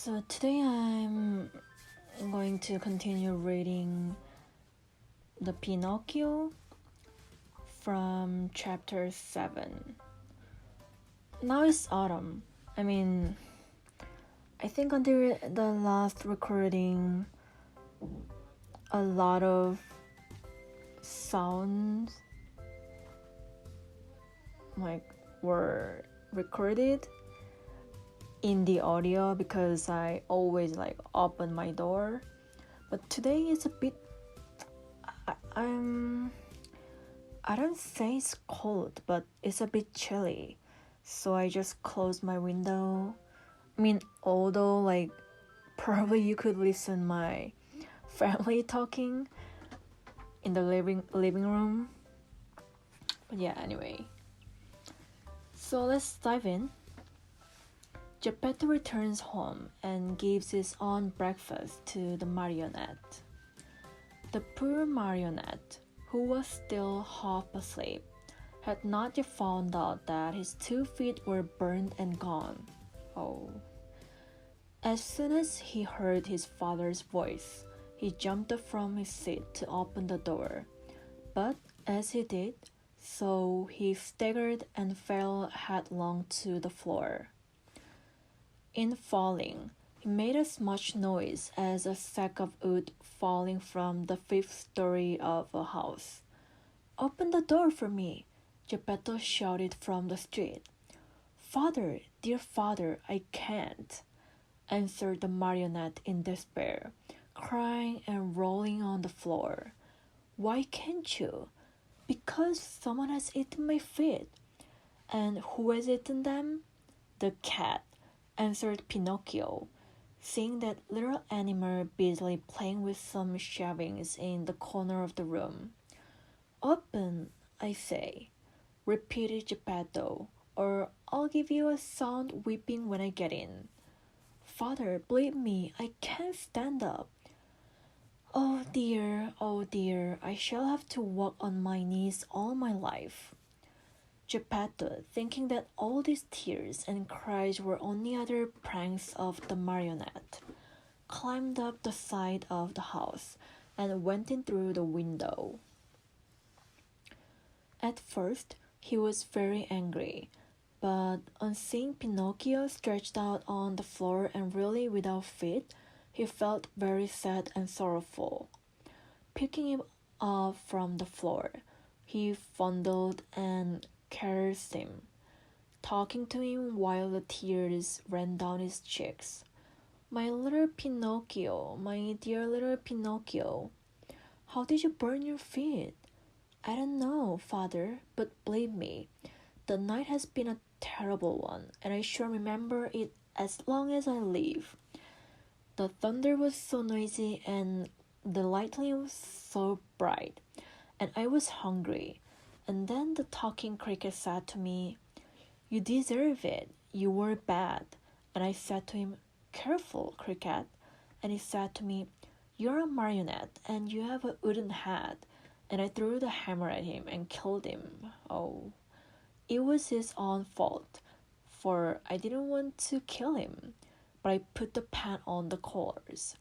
So today I'm going to continue reading the Pinocchio from chapter 7. Now it's autumn. I think until the last recording, a lot of sounds were recorded in the audio because I always open my door. But today it's a bit I don't say it's cold, but it's a bit chilly. So I just closed my window. Although probably you could listen my family talking in the living room. But yeah, anyway. So let's dive in. Geppetto returns home and gives his own breakfast to the marionette. The poor marionette, who was still half asleep, had not yet found out that his 2 feet were burned and gone. Oh. As soon as he heard his father's voice, he jumped up from his seat to open the door. But as he did so, he staggered and fell headlong to the floor. In falling, he made as much noise as a sack of wood falling from the 5th story of a house. "Open the door for me," Geppetto shouted from the street. "Father, dear father, I can't," answered the marionette in despair, crying and rolling on the floor. "Why can't you?" "Because someone has eaten my feet." "And who has eaten them?" "The cat," answered Pinocchio, seeing that little animal busily playing with some shavings in the corner of the room. "Open, I say," repeated Geppetto, "or I'll give you a sound whipping when I get in." "Father, believe me, I can't stand up." Oh dear, I shall have to walk on my knees all my life." Geppetto, thinking that all these tears and cries were only other pranks of the marionette, climbed up the side of the house and went in through the window. At first, he was very angry, but on seeing Pinocchio stretched out on the floor and really without feet, he felt very sad and sorrowful. Picking him up from the floor, he fondled and caressed him, talking to him while the tears ran down his cheeks. "My little Pinocchio, my dear little Pinocchio, how did you burn your feet?" "I don't know, father, but believe me, the night has been a terrible one, and I shall remember it as long as I live. The thunder was so noisy and the lightning was so bright, and I was hungry. And then the talking cricket said to me, 'You deserve it, you were bad.' And I said to him, 'Careful, cricket.' And he said to me, 'You're a marionette and you have a wooden head.' And I threw the hammer at him and killed him. Oh, it was his own fault, for I didn't want to kill him, but I put the pan on the coals.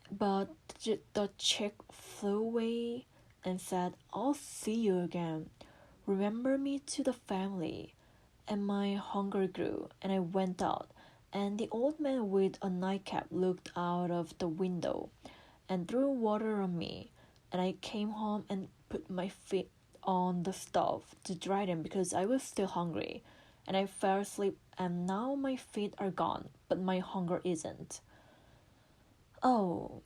But the chick flew away and said, 'I'll see you again. Remember me to the family.' And my hunger grew, and I went out, and the old man with a nightcap looked out of the window and threw water on me, and I came home and put my feet on the stove to dry them because I was still hungry, and I fell asleep, and now my feet are gone, but my hunger isn't. Oh.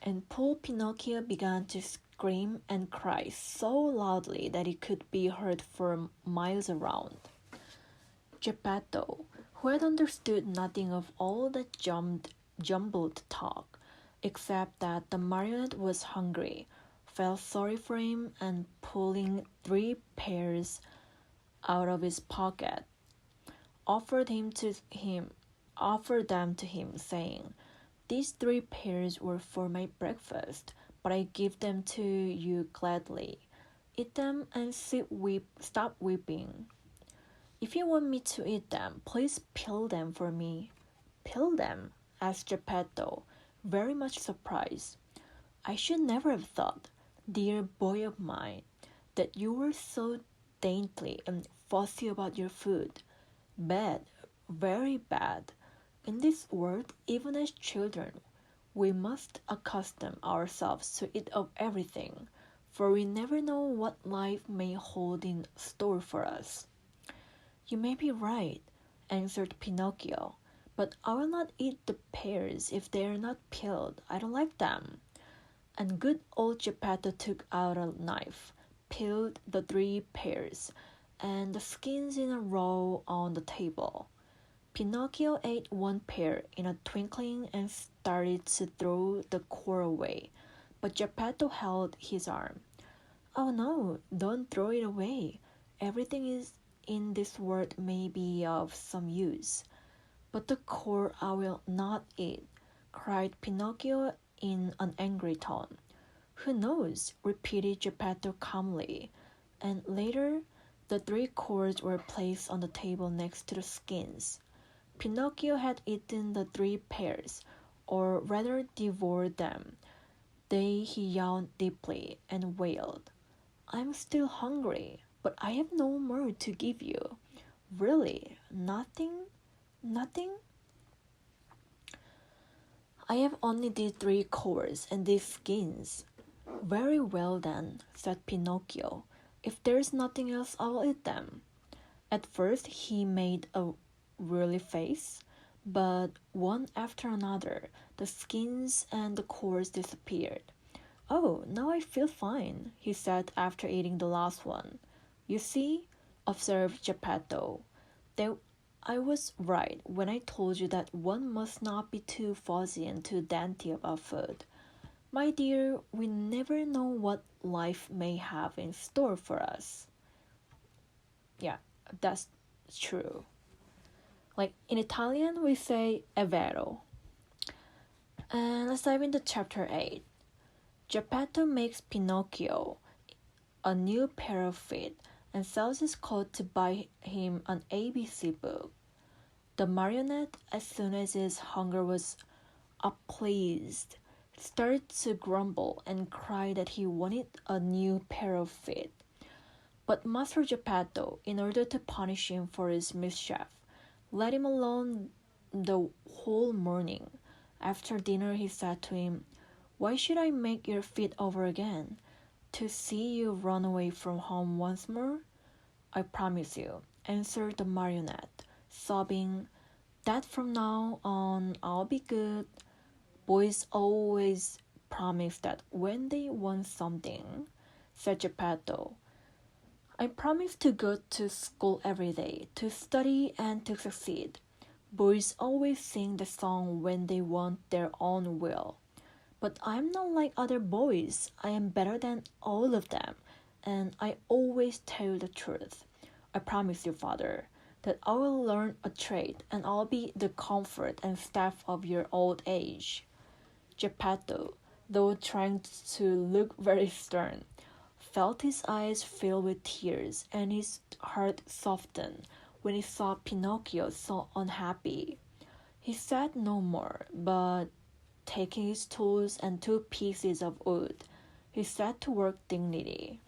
And poor Pinocchio began to scream and cry so loudly that it could be heard for miles around. Geppetto, who had understood nothing of all that jumbled talk, except that the marionette was hungry, felt sorry for him, and pulling 3 pears out of his pocket, offered them to him, saying, "These 3 pears were for my breakfast, but I give them to you gladly. Eat them and stop weeping." If you want me to eat them, please peel them for me. Peel them? Asked Geppetto, very much surprised. I should never have thought, dear boy of mine, that you were so dainty and fussy about your food. Bad, very bad. In this world, even as children, we must accustom ourselves to eat of everything, for we never know what life may hold in store for us. You may be right, answered Pinocchio, but I will not eat the pears if they are not peeled. I don't like them. And good old Geppetto took out a knife, peeled the 3 pears, and the skins in a row on the table. Pinocchio ate 1 pear in a twinkling and started to throw the core away, but Geppetto held his arm. Oh no, don't throw it away. Everything is in this world may be of some use. But the core I will not eat, cried Pinocchio in an angry tone. Who knows? Repeated Geppetto calmly, and later the 3 cores were placed on the table next to the skins. Pinocchio had eaten the 3 pears, or rather devoured them. He yawned deeply and wailed, I'm still hungry, but I have no more to give you. Really, nothing? Nothing? I have only these 3 cores and these skins. Very well then, said Pinocchio. If there's nothing else, I'll eat them. At first he made a wily face, but one after another, the skins and the cores disappeared. Oh, now I feel fine, he said after eating the last one. You see, observed Geppetto, that I was right when I told you that one must not be too fussy and too dainty about food. My dear, we never know what life may have in store for us. Yeah, that's true. Like in Italian, we say è vero. And let's dive into chapter 8. Geppetto makes Pinocchio a new pair of feet and sells his coat to buy him an ABC book. The marionette, as soon as his hunger was appeased, started to grumble and cry that he wanted a new pair of feet. But Master Geppetto, in order to punish him for his mischief, let him alone the whole morning. After dinner he said to him, Why should I make your feet over again? To see you run away from home once more? I promise you, answered the marionette, sobbing, that from now on I'll be good. Boys always promise that when they want something, said Geppetto. I promise to go to school every day, to study and to succeed. Boys always sing the song when they want their own will. But I'm not like other boys. I am better than all of them, and I always tell the truth. I promise you, father, that I will learn a trade, and I'll be the comfort and staff of your old age. Geppetto, though trying to look very stern, felt his eyes fill with tears and his heart soften when he saw Pinocchio so unhappy. He said no more, but taking his tools and 2 pieces of wood, he set to work diligently.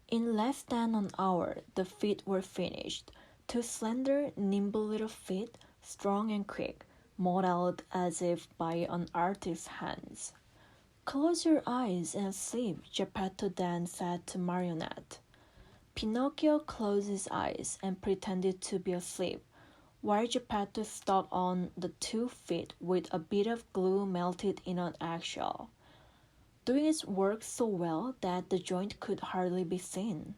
In less than an hour, the feet were finished. 2 slender, nimble little feet, strong and quick, modeled as if by an artist's hands. Close your eyes and sleep, Geppetto then said to Marionette. Pinocchio closed his eyes and pretended to be asleep, while Geppetto stuck on the 2 feet with a bit of glue melted in an eggshell, doing its work so well that the joint could hardly be seen.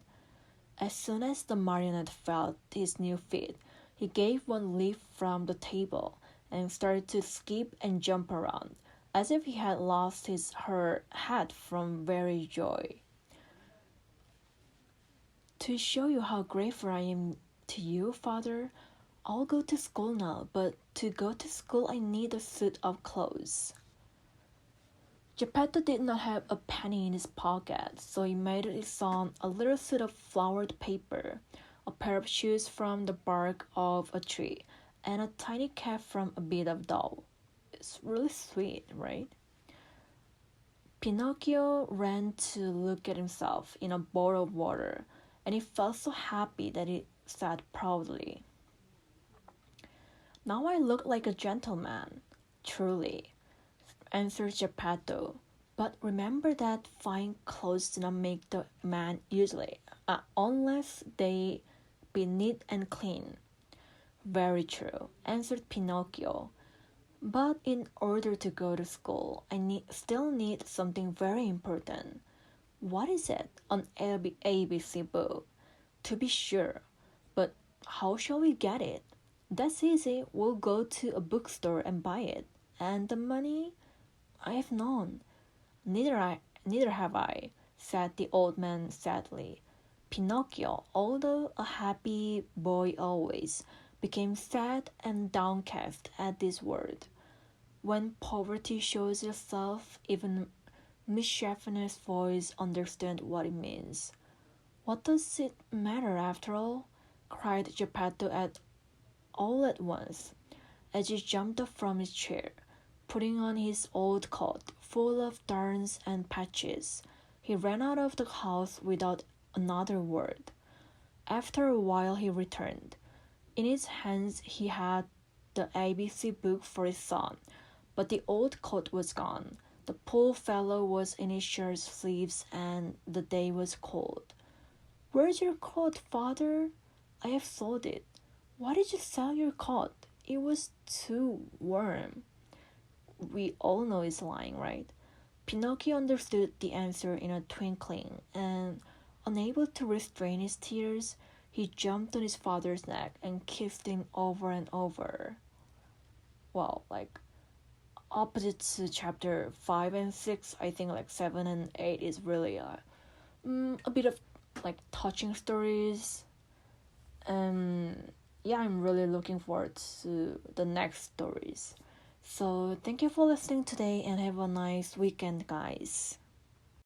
As soon as the marionette felt his new feet, he gave 1 leap from the table and started to skip and jump around, as if he had lost her hat from very joy. To show you how grateful I am to you, father, I'll go to school now, but to go to school I need a suit of clothes. Geppetto did not have a penny in his pocket, so he made his son a little suit of flowered paper, a pair of shoes from the bark of a tree, and a tiny cap from a bit of dough. It's really sweet, right? Pinocchio ran to look at himself in a bowl of water, and he felt so happy that he said proudly, "Now I look like a gentleman, truly," answered Geppetto. "But remember that fine clothes do not make the man usually, unless they be neat and clean." "Very true," answered Pinocchio. "But in order to go to school, I still need something very important." "What is it?" "An ABC book." "To be sure. But how shall we get it?" "That's easy. We'll go to a bookstore and buy it." "And the money?" "I have none." Neither have I," said the old man sadly. Pinocchio, although a happy boy always, became sad and downcast at this word. When poverty shows itself, even mischievous boys understand what it means. "What does it matter after all?" cried Geppetto all at once, as he jumped up from his chair. Putting on his old coat, full of darns and patches, he ran out of the house without another word. After a while he returned. In his hands he had the ABC book for his son, but the old coat was gone. The poor fellow was in his shirt sleeves, and the day was cold. "Where's your coat, father?" "I have sold it." "Why did you sell your coat?" "It was too warm." We all know it's lying, right? Pinocchio understood the answer in a twinkling, and, unable to restrain his tears, he jumped on his father's neck and kissed him over and over. Well, like, opposite to chapter 5 and 6, I think like 7 and 8 is really a bit of like touching stories. Yeah, I'm really looking forward to the next stories. So thank you for listening today and have a nice weekend, guys.